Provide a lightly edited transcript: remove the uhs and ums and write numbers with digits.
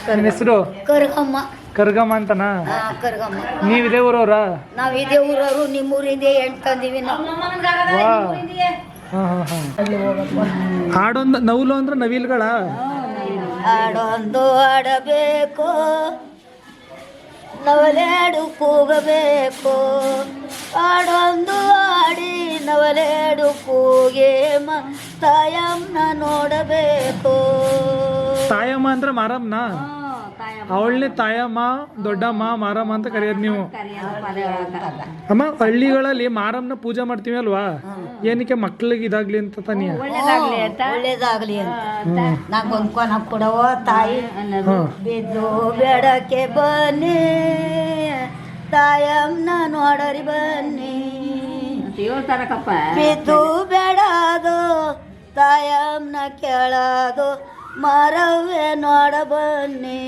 ನಿಮ್ಮ ಹೆಸರು? ಕರ್ಗಮ್ಮ. ಕರ್ಗಮ್ಮ ಅಂತನಾ? ಕರ್ಗಮ್ಮ. ನೀವು ಇದೇ ಊರವ್ರಾ? ನಾವು ಇದೇ ಊರವರು. ನಿಮ್ಮೂರಿಂದ ಎಂಟು ತಂದೀವಿ ನಾವು. ವಾ ಹಾಂ ಹಾಂ ಹಾಂ. ಹಾಡೊಂದು ನವಲು ಅಂದ್ರೆ ನವಿಲ್ಗಳ? ಹಾಡೊಂದು ಆಡಬೇಕು, ನವಲೇಡು ಕೂಗಬೇಕು. ಹಾಡೊಂದು ಆಡಿ ನವಲೇಡು ಕೂಗೆ ತಾಯಮ್ಮನ ನೋಡಬೇಕು. ತಾಯಮ್ಮ ಅಂದ್ರೆ ಮಾರಮ್ಮನ? ಅವಳನ್ನೇ ತಾಯಮ್ಮ, ದೊಡ್ಡಮ್ಮ, ಮಾರಮ್ಮ ಅಂತ ಕರೆಯೋದು ನೀವು. ಅಮ್ಮ, ಹಳ್ಳಿಗಳಲ್ಲಿ ಮಾರಮ್ಮನ ಪೂಜೆ ಮಾಡ್ತೀವಿ ಅಲ್ವಾ? ಏನಕ್ಕೆ? ಮಕ್ಳಿಗೆ ಇದಾಗ್ಲಿ ಅಂತ ತಾನೇ? ಒಳ್ಳೇದಾಗ್ಲಿ ಅಂತ. ನಂಗೊಂದು ಕೊನ ಕೊಡವ ತಾಯಿ. ಬಿದ್ದು ಬೇಡಕ್ಕೆ ಬನ್ನಿ, ತಾಯಮ್ಮನ ನೋಡರಿ ಬನ್ನಿ. ಬಿದ್ದು ಬೇಡದು ತಾಯಮ್ಮನ ಕೇಳೋದು, ಮರವೇ ನೋಡ ಬನ್ನಿ.